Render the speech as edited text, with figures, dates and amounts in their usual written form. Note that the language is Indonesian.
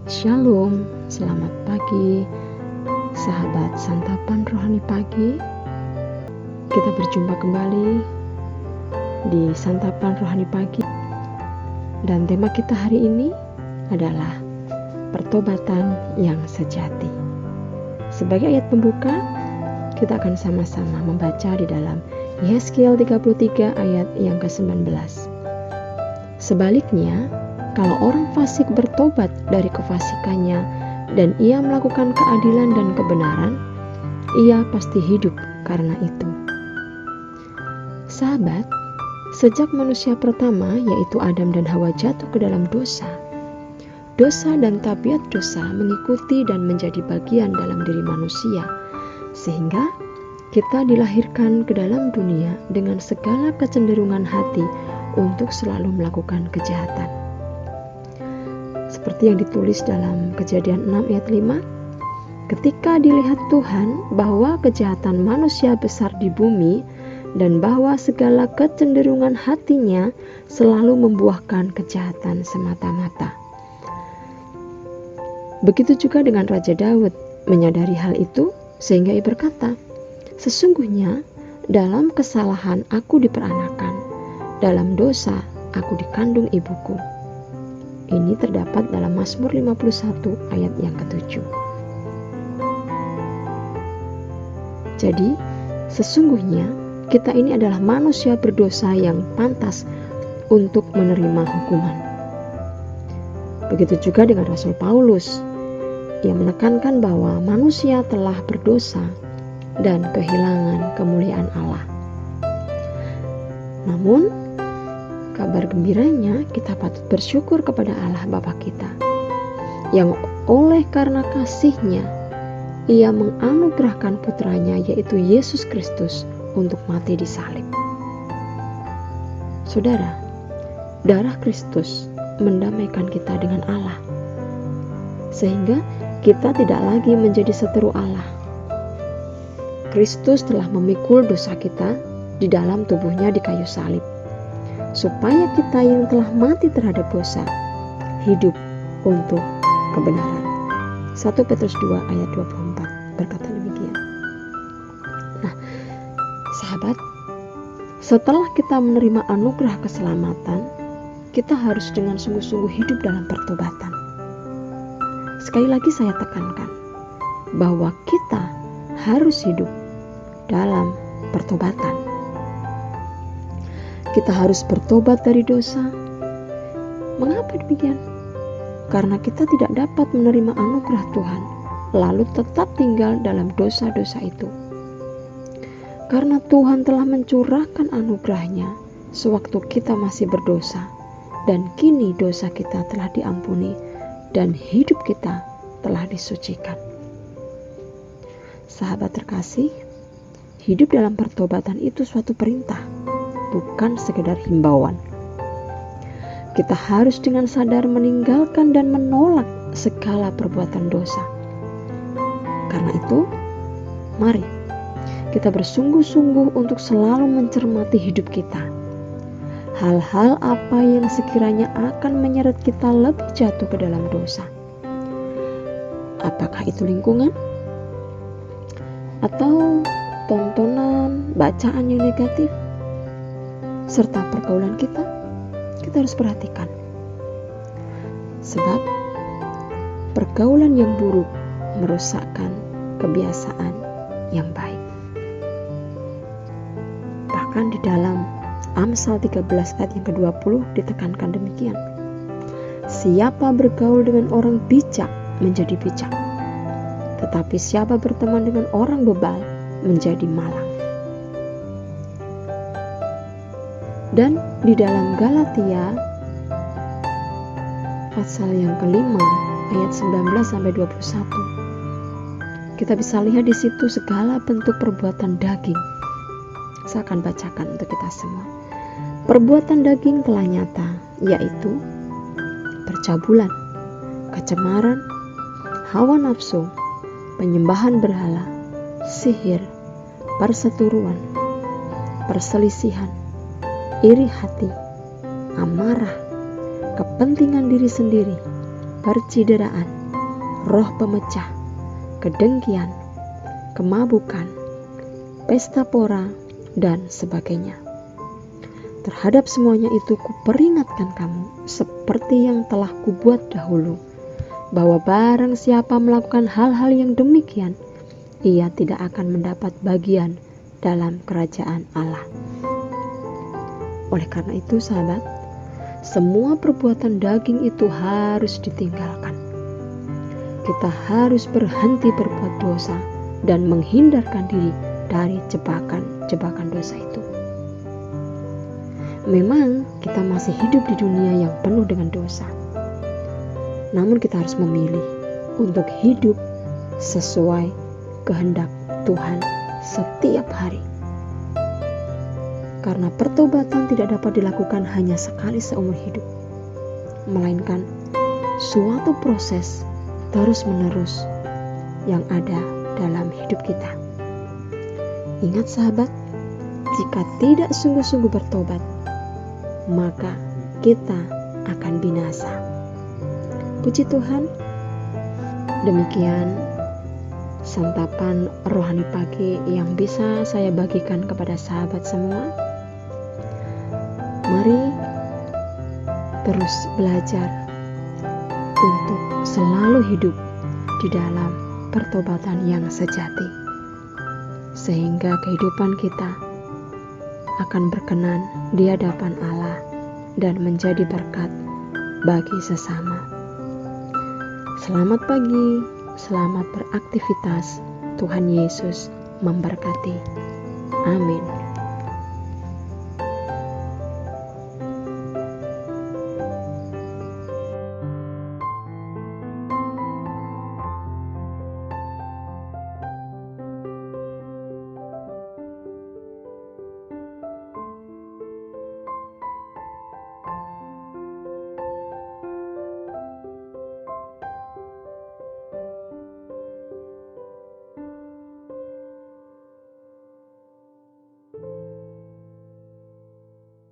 Shalom, selamat pagi sahabat santapan rohani pagi. Kita berjumpa kembali di santapan rohani pagi. Dan tema kita hari ini adalah pertobatan yang sejati. Sebagai ayat pembuka, kita akan sama-sama membaca di dalam Yehezkiel 33 ayat yang ke-19. Sebaliknya, kalau orang fasik bertobat dari kefasikannya dan ia melakukan keadilan dan kebenaran, ia pasti hidup karena itu. Sahabat, sejak manusia pertama yaitu Adam dan Hawa jatuh ke dalam dosa dan tabiat dosa mengikuti dan menjadi bagian dalam diri manusia, sehingga kita dilahirkan ke dalam dunia dengan segala kecenderungan hati untuk selalu melakukan kejahatan. Seperti yang ditulis dalam Kejadian 6 ayat 5, ketika dilihat Tuhan bahwa kejahatan manusia besar di bumi dan bahwa segala kecenderungan hatinya selalu membuahkan kejahatan semata-mata. Begitu juga dengan Raja Daud menyadari hal itu sehingga ia berkata, "Sesungguhnya dalam kesalahan aku diperanakan, dalam dosa aku dikandung ibuku." Ini terdapat dalam Mazmur 51 ayat yang ke-7. Jadi, sesungguhnya kita ini adalah manusia berdosa yang pantas untuk menerima hukuman. Begitu juga dengan Rasul Paulus. Ia menekankan bahwa manusia telah berdosa dan kehilangan kemuliaan Allah. Namun, kabar gembiranya, kita patut bersyukur kepada Allah Bapa kita, yang oleh karena kasih-Nya, Ia menganugerahkan putranya yaitu Yesus Kristus untuk mati di salib. Saudara, darah Kristus mendamaikan kita dengan Allah, sehingga kita tidak lagi menjadi seteru Allah. Kristus telah memikul dosa kita di dalam tubuh-Nya di kayu salib, supaya kita yang telah mati terhadap dosa hidup untuk kebenaran. 1 Petrus 2 ayat 24 berkata demikian. Nah, sahabat, setelah kita menerima anugerah keselamatan, kita harus dengan sungguh-sungguh hidup dalam pertobatan. Sekali lagi saya tekankan bahwa kita harus hidup dalam pertobatan. Kita harus bertobat dari dosa. Mengapa demikian? Karena kita tidak dapat menerima anugerah Tuhan, lalu tetap tinggal dalam dosa-dosa itu. Karena Tuhan telah mencurahkan anugerah-Nya sewaktu kita masih berdosa, dan kini dosa kita telah diampuni, dan hidup kita telah disucikan. Sahabat terkasih, hidup dalam pertobatan itu suatu perintah, bukan sekedar himbauan. Kita harus dengan sadar meninggalkan dan menolak segala perbuatan dosa. Karena itu, mari kita bersungguh-sungguh untuk selalu mencermati hidup kita. Hal-hal apa yang sekiranya akan menyeret kita lebih jatuh ke dalam dosa. Apakah itu lingkungan? Atau tontonan, bacaan yang negatif? Serta pergaulan kita harus perhatikan. Sebab pergaulan yang buruk merusakkan kebiasaan yang baik. Bahkan di dalam Amsal 13 ayat yang ke-20 ditekankan demikian. Siapa bergaul dengan orang bijak menjadi bijak, tetapi siapa berteman dengan orang bebal menjadi malang. Dan di dalam Galatia pasal yang kelima ayat 19-21, kita bisa lihat di situ segala bentuk perbuatan daging. Saya akan bacakan untuk kita semua. Perbuatan daging telah nyata, yaitu percabulan, kecemaran, hawa nafsu, penyembahan berhala, sihir, perseteruan, perselisihan, iri hati, amarah, kepentingan diri sendiri, percideraan, roh pemecah, kedengkian, kemabukan, pesta pora, dan sebagainya. Terhadap semuanya itu kuperingatkan kamu, seperti yang telah kubuat dahulu, bahwa barang siapa melakukan hal-hal yang demikian, ia tidak akan mendapat bagian dalam kerajaan Allah. Oleh karena itu sahabat, semua perbuatan daging itu harus ditinggalkan. Kita harus berhenti berbuat dosa dan menghindarkan diri dari jebakan dosa itu. Memang kita masih hidup di dunia yang penuh dengan dosa. Namun kita harus memilih untuk hidup sesuai kehendak Tuhan setiap hari. Karena pertobatan tidak dapat dilakukan hanya sekali seumur hidup, melainkan suatu proses terus-menerus yang ada dalam hidup kita. Ingat sahabat, jika tidak sungguh-sungguh bertobat, maka kita akan binasa. Puji Tuhan, demikian santapan rohani pagi yang bisa saya bagikan kepada sahabat semua. Mari terus belajar untuk selalu hidup di dalam pertobatan yang sejati, sehingga kehidupan kita akan berkenan di hadapan Allah dan menjadi berkat bagi sesama. Selamat pagi, selamat beraktivitas. Tuhan Yesus memberkati. Amin.